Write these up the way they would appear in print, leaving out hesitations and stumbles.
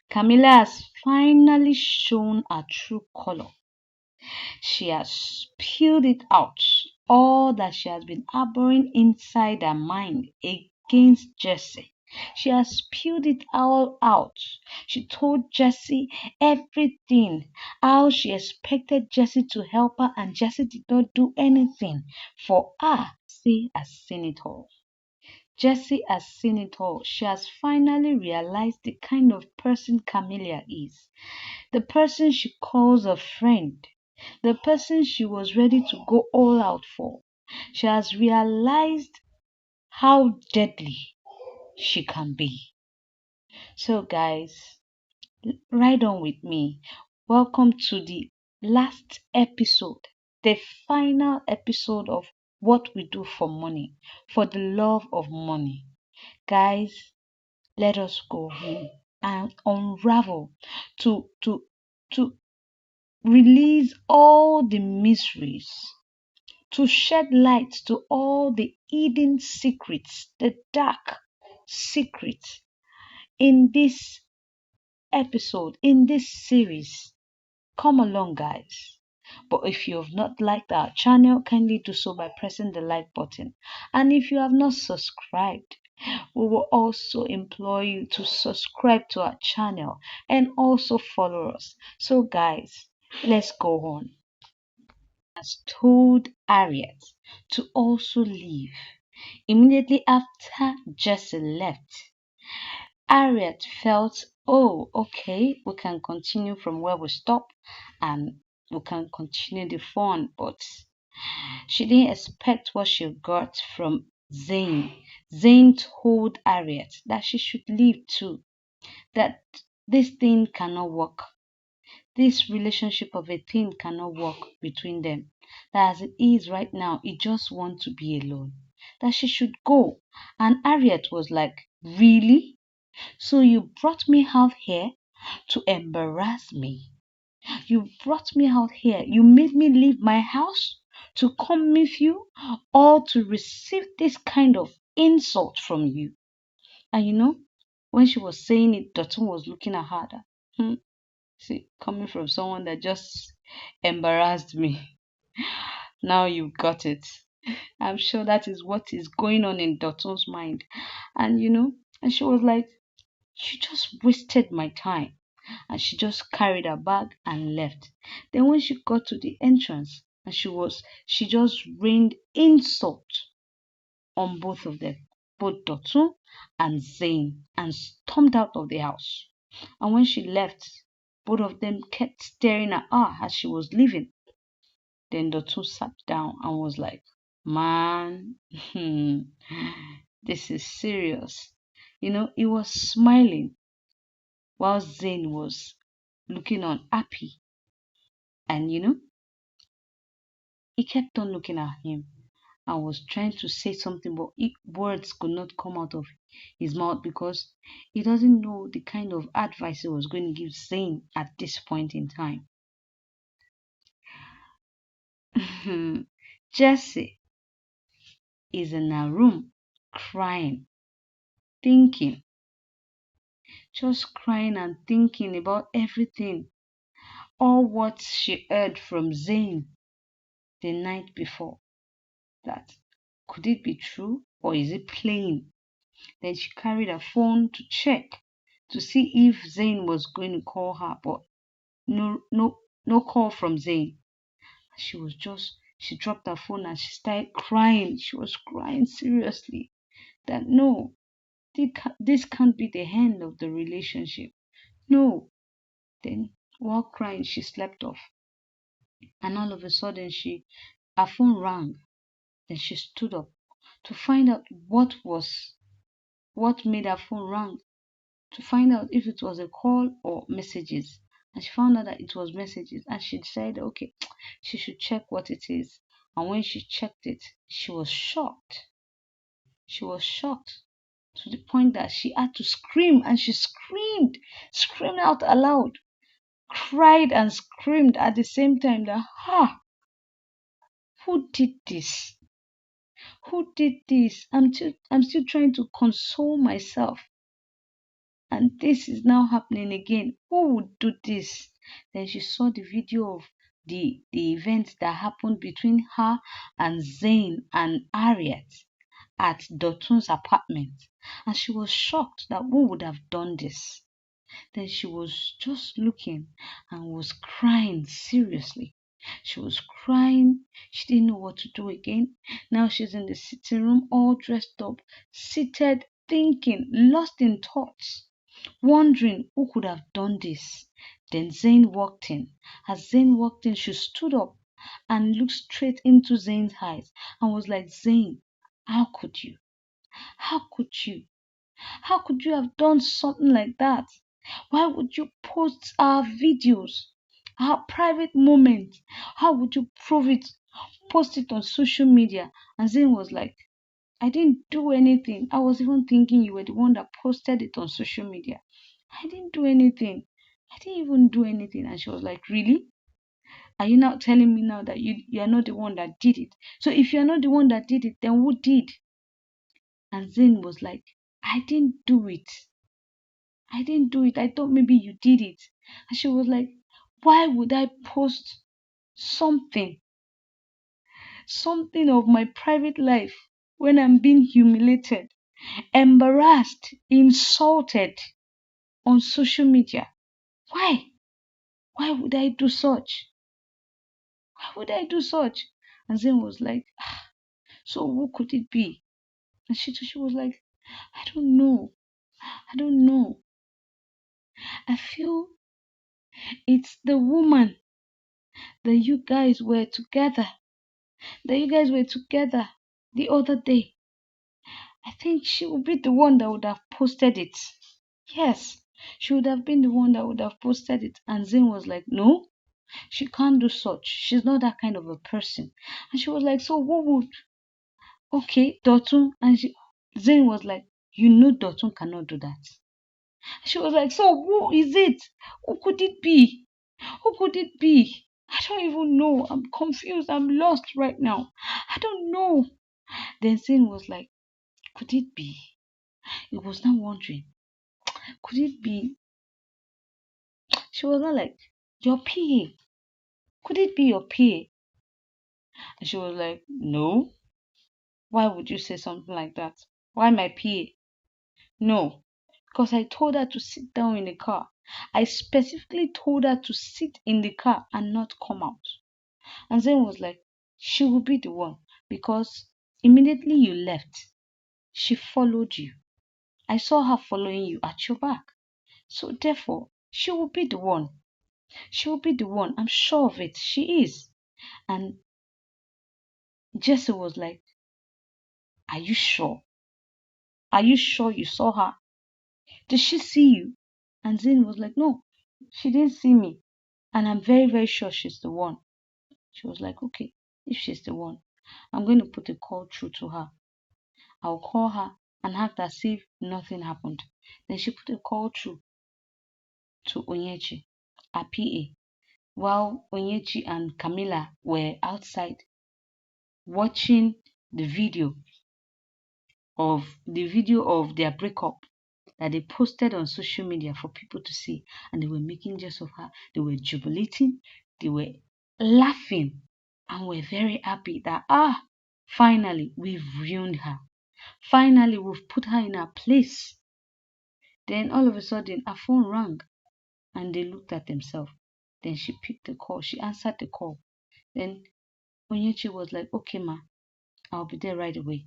Camilla has finally shown her true color. She has spilled it out, all that she has been harboring inside her mind against Jesse. She has spilled it all out. She told Jesse everything, how she expected Jesse to help her, and Jesse did not do anything for her. Jesse has seen it all. Jesse has seen it all. She has finally realized the kind of person Camilla is. The person she calls a friend. The person she was ready to go all out for. She has realized how deadly she can be. So, guys, ride on with me. Welcome to the last episode, the final episode of What We Do for Money, for the love of money. Guys, let us go home and unravel to release all the mysteries, to shed light to all the hidden secrets, the dark secrets in this episode, in this series. Come along, guys. But if you have not liked our channel, kindly do so by pressing the like button. And if you have not subscribed, we will also implore you to subscribe to our channel and also follow us. So, guys, let's go on. Has told Harriet to also leave. Immediately after Jesse left, Harriet felt, oh, okay, we can continue from where we stop and we can continue the fun, but she didn't expect what she got from Zane. Zane told Harriet that she should leave too, that this thing cannot work. This relationship of a thing cannot work between them. That as it is right now, he just wants to be alone. That she should go. And Harriet was like, really? So you brought me out here to embarrass me. You brought me out here. You made me leave my house to come with you, or to receive this kind of insult from you. And when she was saying it, Dotun was looking at her. See, coming from someone that just embarrassed me. Now you got it. I'm sure that is what is going on in Dotun's mind. And and she was like, you just wasted my time. And she just carried her bag and left. Then when she got to the entrance, and she just rained insult on both of them, both Dotun and Zane, and stormed out of the house. And when she left, both of them kept staring at her as she was leaving. Then Dotun sat down and was like, man, this is serious. He was smiling while Zane was looking on happy. And he kept on looking at him and was trying to say something, but words could not come out of his mouth because he doesn't know the kind of advice he was going to give Zane at this point in time. Jesse is in her room crying, thinking, just crying and thinking about everything, all what she heard from Zane the night before. That could it be true or is it playing? Then she carried her phone to check to see if Zane was going to call her, but no call from Zane. She dropped her phone and she started crying. She was crying seriously that no, this can't be the end of the relationship. No. Then while crying, she slept off. And all of a sudden her phone rang. Then she stood up to find out what made her phone ring, to find out if it was a call or messages. And she found out that it was messages, and she decided, okay, she should check what it is. And when she checked it, she was shocked. She was shocked to the point that she had to scream, and she screamed out aloud, cried and screamed at the same time that, who did this? Who did this? I'm still trying to console myself And this is now happening again. Who would do this? Then she saw the video of the event that happened between her and Zayn and Harriet at Dotun's apartment. And she was shocked that who would have done this. Then she was just looking and was crying seriously. She was crying. She didn't know what to do again. Now she's in the sitting room, all dressed up, seated, thinking, lost in thoughts, wondering who could have done this. Then Zayn walked in. As Zayn walked in, she stood up and looked straight into Zayn's eyes and was like, Zayn, how could you? How could you? How could you have done something like that? Why would you post our videos, our private moments? How would you prove it? Post it on social media? And Zayn was like, I didn't do anything. I was even thinking you were the one that posted it on social media. I didn't do anything. I didn't even do anything. And she was like, really? Are you now telling me now that you are not the one that did it? So if you're not the one that did it, then who did? And Zayn was like, I didn't do it. I didn't do it. I thought maybe you did it. And she was like, why would I post something, something of my private life when I'm being humiliated, embarrassed, insulted on social media? Why? Why would I do such? Why would I do such? And Zen was like, so who could it be? And she was like, I don't know. I don't know. I feel it's the woman that you guys were together. That you guys were together the other day. I think she would be the one that would have posted it. Yes, she would have been the one that would have posted it. And Zayn was like, no, she can't do such. She's not that kind of a person. And she was like, so what would? Okay, Dotun. And Zayn was like, you know Dotun cannot do that. She was like, so who is it? Who could it be? Who could it be? I don't even know. I'm confused. I'm lost right now. I don't know. Then Zayn was like, could it be? He was now wondering, could it be? She was not like, your PA. Could it be your PA? And she was like, no. Why would you say something like that? Why my PA? No. Because I told her to sit down in the car. I specifically told her to sit in the car and not come out. And Zayn was like, she will be the one. Because immediately you left, she followed you. I saw her following you at your back. So therefore, she will be the one. She will be the one. I'm sure of it. She is. And Jesse was like, are you sure? Are you sure you saw her? Did she see you? And Zayn was like, no, she didn't see me. And I'm very, very sure she's the one. She was like, okay, if she's the one, I'm going to put a call through to her. I'll call her and act as if nothing happened. Then she put a call through to Onyechi, her PA, while Onyechi and Camilla were outside watching the video of their breakup that they posted on social media for people to see, and they were making jest of her. They were jubilating, they were laughing, and were very happy that finally we've ruined her. Finally we've put her in her place. Then all of a sudden her phone rang and they looked at themselves. Then she picked the call, she answered the call. Then Onyechi was like, okay ma, I'll be there right away.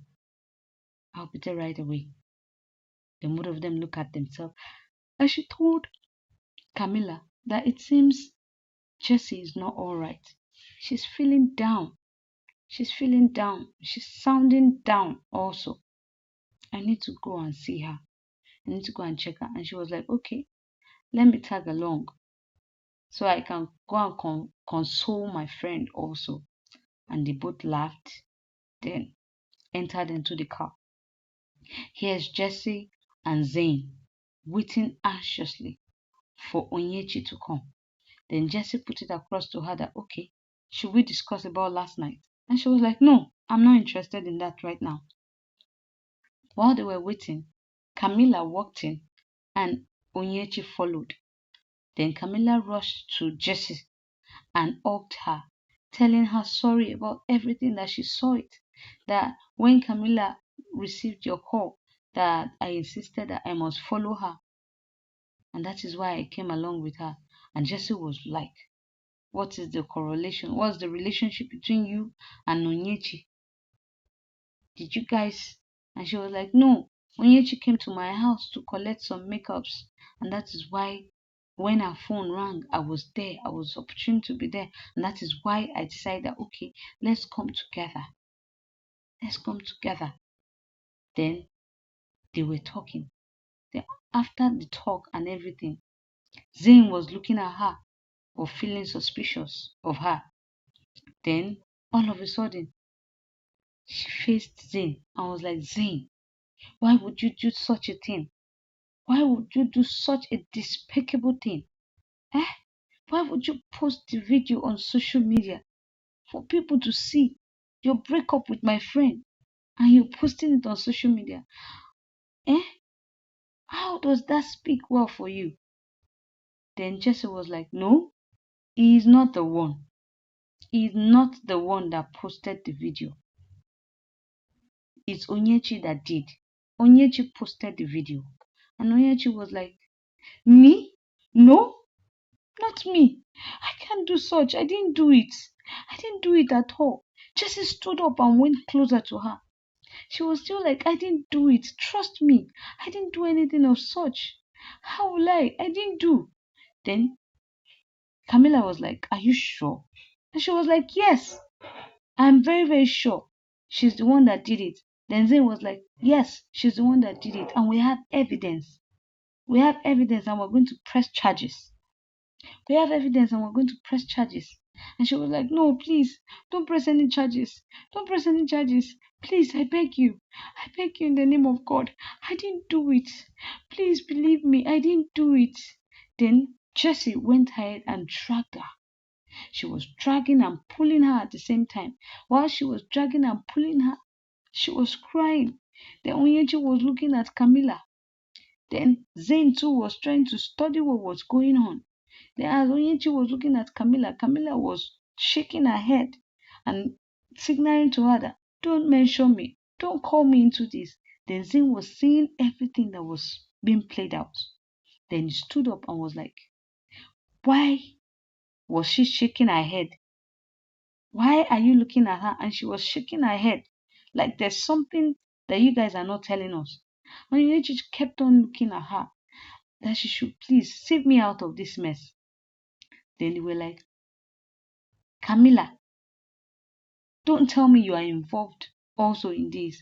I'll be there right away. Then both of them look at themselves. And she told Camilla that it seems Jessie is not all right. She's feeling down. She's feeling down. She's sounding down also. I need to go and see her. I need to go and check her. And she was like, okay, let me tag along so I can go and console my friend also. And they both laughed, then entered into the car. Here's Jessie and Zayn waiting anxiously for Onyechi to come. Then Jessie put it across to her that, okay, should we discuss about last night? And she was like, no, I'm not interested in that right now. While they were waiting, Camilla walked in and Onyechi followed. Then Camilla rushed to Jessie and hugged her, telling her sorry about everything that she saw it. That when Camilla received your call, that I insisted that I must follow her, and that is why I came along with her. And Jessie was like, what is the correlation? What's the relationship between you and Onyechi? Did you guys? And she was like, no, Onyechi came to my house to collect some makeups, and that is why when her phone rang, I was there. I was opportune to be there, and that is why I decided, okay, let's come together. Let's come together. Then they were talking. Then after the talk and everything, Zane was looking at her or feeling suspicious of her. Then all of a sudden, she faced Zane and was like, Zane, why would you do such a thing? Why would you do such a despicable thing? Eh? Why would you post the video on social media for people to see your breakup with my friend and you're posting it on social media? Eh? How does that speak well for you? Then Jesse was like, no, he is not the one. He is not the one that posted the video. It's Onyechi that did. Onyechi posted the video. And Onyechi was like, me? No, not me. I can't do such. I didn't do it. I didn't do it at all. Jessie stood up and went closer to her. She was still like, I didn't do it. Trust me. I didn't do anything of such. How will I? I didn't do. Then Camilla was like, are you sure? And she was like, yes, I'm very, very sure. She's the one that did it. Then Zane was like, yes, she's the one that did it. And we have evidence. We have evidence and we're going to press charges. We have evidence and we're going to press charges. And she was like, no, please, don't press any charges. Don't press any charges. Please, I beg you. I beg you in the name of God. I didn't do it. Please believe me, I didn't do it. Then Jessie went ahead and dragged her. She was dragging and pulling her at the same time. While she was dragging and pulling her, she was crying. Then Onyechi was looking at Camilla. Then Zane too was trying to study what was going on. Then as Onyechi was looking at Camilla, Camilla was shaking her head and signaling to her that, don't mention me, don't call me into this. Then Zane was seeing everything that was being played out. Then he stood up and was like, why was she shaking her head? Why are you looking at her? And she was shaking her head like there's something that you guys are not telling us. And Onyechi kept on looking at her that she should please save me out of this mess. Then they were like, Camilla, don't tell me you are involved also in this.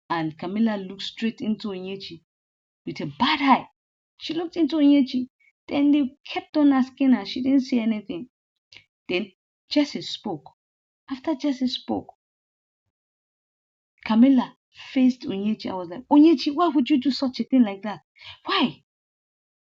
And Camilla looked straight into Onyechi with a bad eye. She looked into Onyechi. Then they kept on asking her. She didn't say anything. Then Jessie spoke. After Jessie spoke, Camilla faced Onyechi. I was like, Onyechi, why would you do such a thing like that? Why?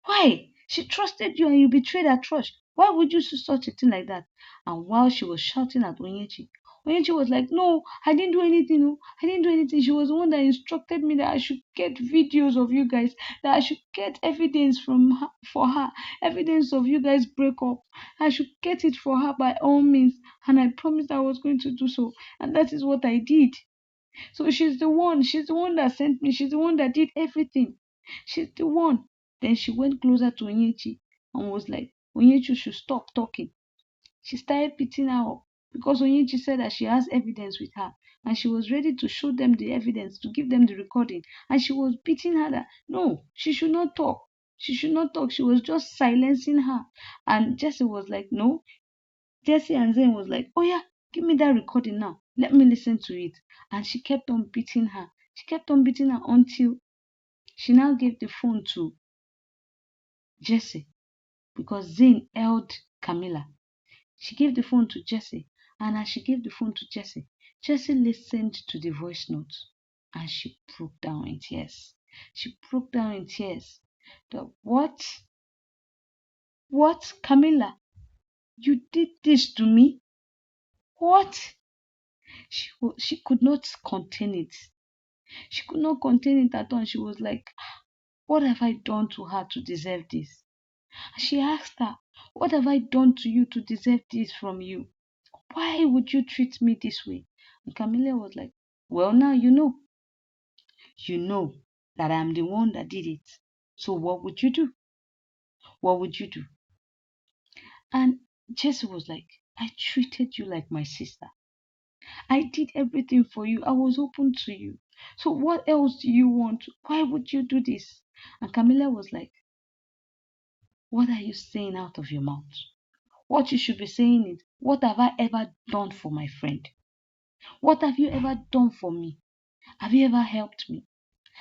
Why? She trusted you and you betrayed her trust. Why would you do such a thing like that? And while she was shouting at Onyechi, Onyechi was like, no, I didn't do anything. No, I didn't do anything. She was the one that instructed me that I should get videos of you guys, that I should get evidence from her, for her, evidence of you guys break up. I should get it for her by all means. And I promised I was going to do so. And that is what I did. So she's the one that sent me. She's the one that did everything. She's the one. Then she went closer to Onyechi and was like, Onyechi should stop talking. She started beating her up because Onyechi said that she has evidence with her and she was ready to show them the evidence, to give them the recording. And she was beating her that, no, she should not talk. She should not talk. She was just silencing her. And Jessie was like, no. Jessie and Zane was like, oh yeah, give me that recording now. Let me listen to it. And she kept on beating her. She kept on beating her until she now gave the phone to Jessie because Zane held Camilla. She gave the phone to Jessie, and as she gave the phone to Jessie, Jessie listened to the voice note and she broke down in tears. She broke down in tears. The what? What, Camilla? You did this to me? What? She could not contain it. She could not contain it at all. She was like, What have I done to her to deserve this? She asked her, what have I done to you to deserve this from you? Why would you treat me this way? And Camilla was like, well, now you know. You know that I'm the one that did it. So what would you do? What would you do? And Jesse was like, I treated you like my sister. I did everything for you. I was open to you. So what else do you want? Why would you do this? And Camilla was like, what are you saying out of your mouth? What you should be saying is, what have I ever done for my friend? What have you ever done for me? Have you ever helped me?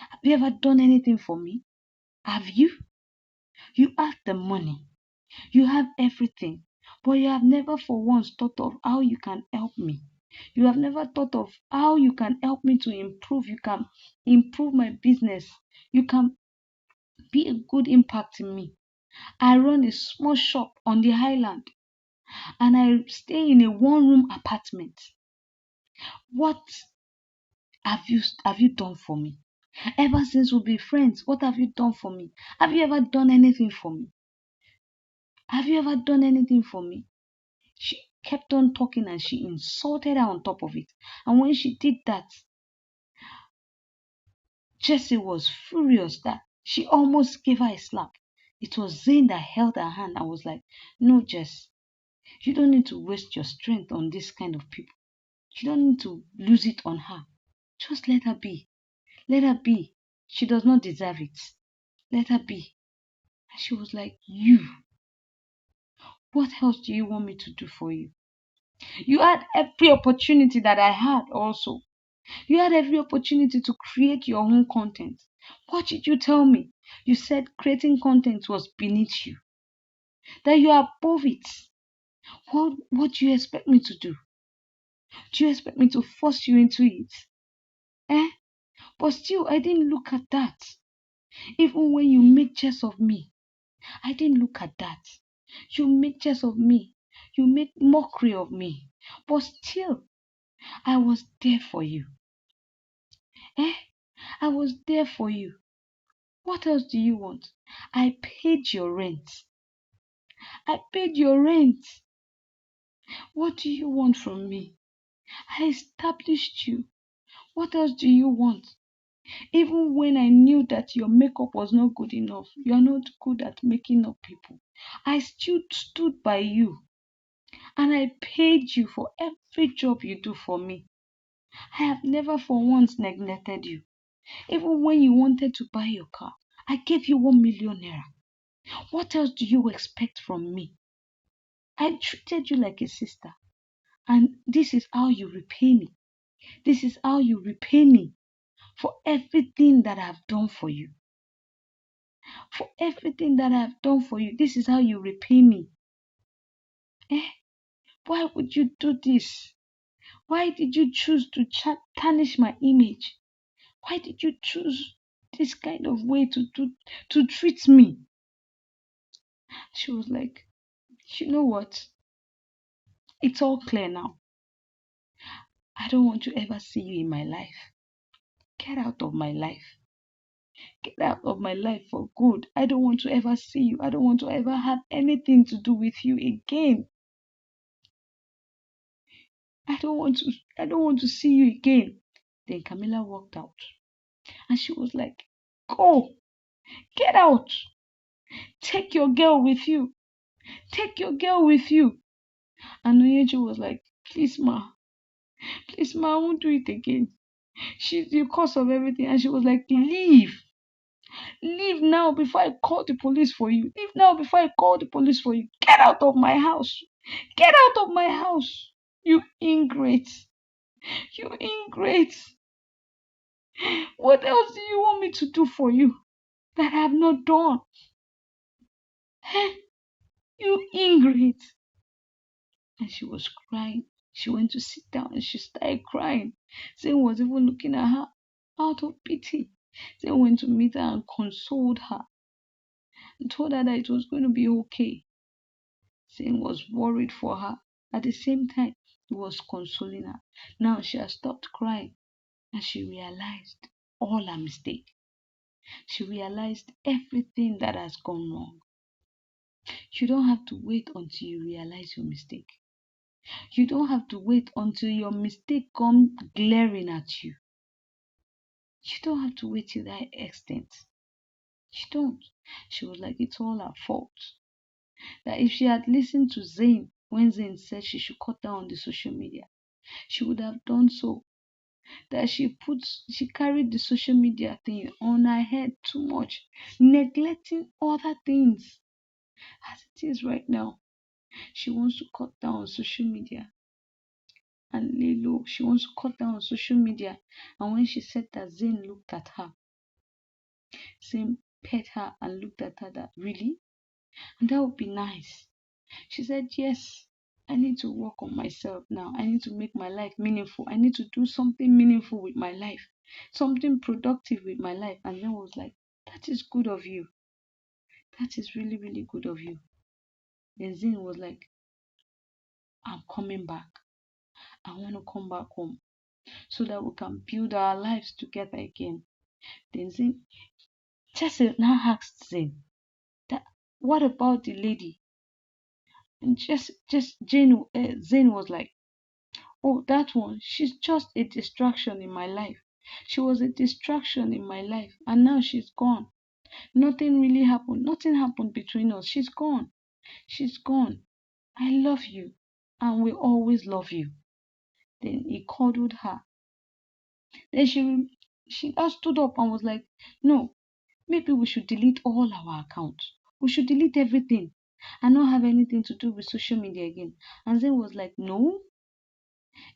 Have you ever done anything for me? Have you? You have the money. You have everything. But you have never for once thought of how you can help me. You have never thought of how you can help me to improve. You can improve my business. You can be a good impact in me. I run a small shop on the island and I stay in a one-room apartment. What have you done for me? Ever since we've been friends, what have you done for me? Have you ever done anything for me? Have you ever done anything for me? She kept on talking and she insulted her on top of it. And when she did that, Jessie was furious that she almost gave her a slap. It was Zane that held her hand and was like, no, Jess, you don't need to waste your strength on this kind of people. You don't need to lose it on her. Just let her be. Let her be. She does not deserve it. Let her be. And she was like, you, what else do you want me to do for you? You had every opportunity that I had also. You had every opportunity to create your own content. What did you tell me? You said creating content was beneath you, that you are above it. What do you expect me to do? Do you expect me to force you into it? Eh? But still, I didn't look at that. Even when you make jest of me, I didn't look at that. You make jest of me. You make mockery of me. But still, I was there for you. Eh? I was there for you. What else do you want? I paid your rent. I paid your rent. What do you want from me? I established you. What else do you want? Even when I knew that your makeup was not good enough, you are not good at making up people, I still stood by you and I paid you for every job you do for me. I have never for once neglected you. Even when you wanted to buy your car, I gave you 1 million naira. What else do you expect from me? I treated you like a sister. And this is how you repay me. This is how you repay me for everything that I've done for you. For everything that I've done for you, this is how you repay me. Eh? Why would you do this? Why did you choose to tarnish my image? Why did you choose this kind of way to treat me? She was like, you know what? It's all clear now. I don't want to ever see you in my life. Get out of my life. Get out of my life for good. I don't want to ever see you. I don't want to ever have anything to do with you again. I don't want to see you again. Then Camilla walked out. And she was like, go, get out. Take your girl with you. Take your girl with you. And Oyeju was like, please ma, I won't do it again. She's the cause of everything. And she was like, leave. Leave now before I call the police for you. Leave now before I call the police for you. Get out of my house. Get out of my house. You ingrate. You ingrate. What else do you want me to do for you that I have not done? You ingrate. And she was crying. She went to sit down and she started crying. Zane was even looking at her out of pity. Zane went to meet her and consoled her and told her that it was going to be okay. Zane was worried for her. At the same time, he was consoling her. Now she has stopped crying and she realized all her mistake. She realized everything that has gone wrong. You don't have to wait until you realize your mistake. You don't have to wait until your mistake comes glaring at you. You don't have to wait till that extent. You don't. She was like, it's all her fault. That if she had listened to Zayn when Zayn said she should cut down on the social media, she would have done so. That she carried the social media thing on her head too much, neglecting other things. As it is right now, she wants to cut down on social media and lay low. She wants to cut down on social media. And when she said that, Zayn looked at her. Zayn pet her and looked at her that, really? And that would be nice. She said, yes, I need to work on myself now. I need to make my life meaningful. I need to do something meaningful with my life, something productive with my life. And then was like, that is good of you. That is really, really good of you. Then Zayn was like, I'm coming back. I want to come back home so that we can build our lives together again. Then Zayn, Chelsea now asked Zayn, that, what about the lady? And just Zayn was like, oh, that one, she's just a distraction in my life. She was a distraction in my life, and now she's gone. Nothing really happened. Nothing happened between us. She's gone. She's gone. I love you, and will always love you. Then he cuddled her. Then she just stood up and was like, no, maybe we should delete all our accounts. We should delete everything and not have anything to do with social media again. And Zen was like, no,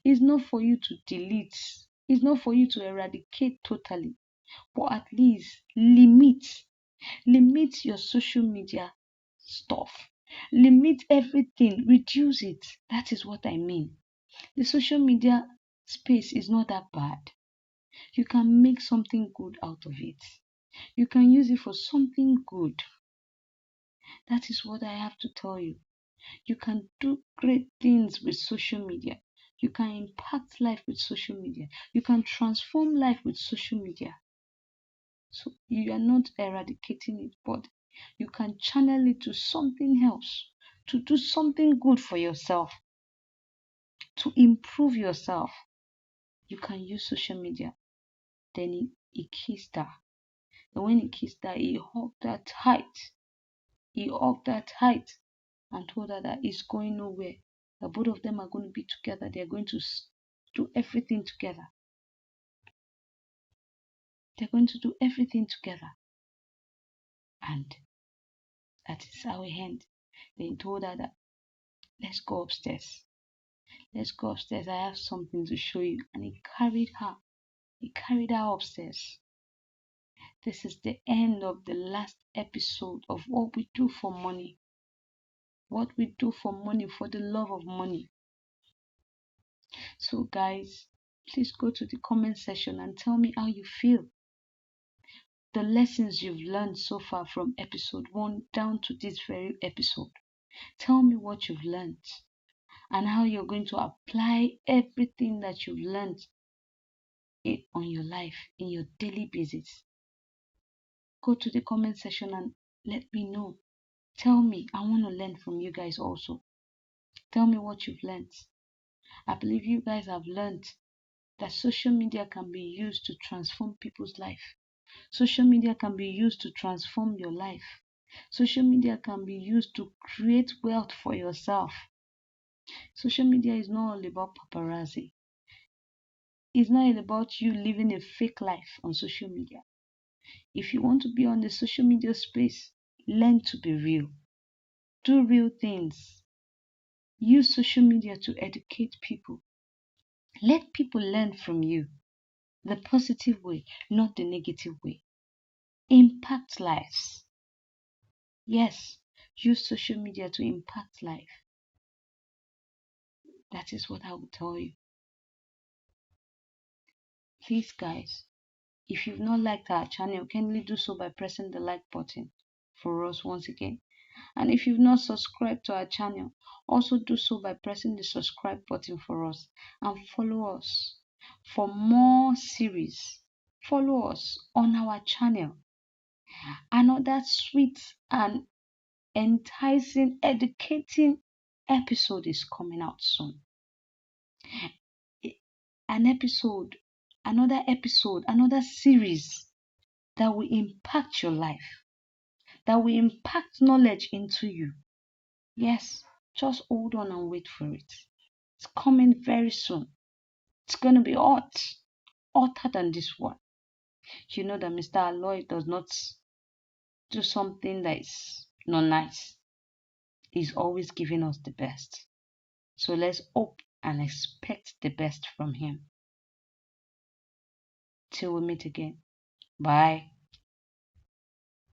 it's not for you to delete. It's not for you to eradicate totally. But at least limit your social media stuff. Limit everything. Reduce it. That is what I mean. The social media space is not that bad. You can make something good out of it. You can use it for something good. That is what I have to tell you. You can do great things with social media. You can impact life with social media. You can transform life with social media. So you are not eradicating it, but you can channel it to something else, to do something good for yourself, to improve yourself. You can use social media. Then he kissed her. And when he kissed her, he hugged her tight. He hugged her tight and told her that it's going nowhere. That both of them are going to be together. They're going to do everything together. They're going to do everything together. And that is how it ended. Then he told her that, let's go upstairs. Let's go upstairs. I have something to show you. And he carried her. He carried her upstairs. This is the end of the last episode of What We Do for Money. What we do for money, for the love of money. So guys, please go to the comment section and tell me how you feel. The lessons you've learned so far from episode 1 down to this very episode. Tell me what you've learned and how you're going to apply everything that you've learned on your life, in your daily basis. Go to the comment section and let me know. Tell me, I want to learn from you guys also. Tell me what you've learned. I believe you guys have learned that social media can be used to transform people's life. Social media can be used to transform your life. Social media can be used to create wealth for yourself. Social media is not all about paparazzi. It's not all about you living a fake life on social media. If you want to be on the social media space, learn to be real. Do real things. Use social media to educate people. Let people learn from you. The positive way, not the negative way. Impact lives. Yes, use social media to impact life. That is what I will tell you. Please guys, if you've not liked our channel, kindly do so by pressing the like button for us once again. And if you've not subscribed to our channel, also do so by pressing the subscribe button for us and follow us for more series. Follow us on our channel. Another sweet and enticing, educating episode is coming out soon. An episode, another series that will impact your life, that will impact knowledge into you. Yes, just hold on and wait for it. It's coming very soon. It's going to be hot, hotter than this one. You know that Mr. Aloy does not do something that is not nice. He's always giving us the best. So let's hope and expect the best from him. Till we meet again. Bye.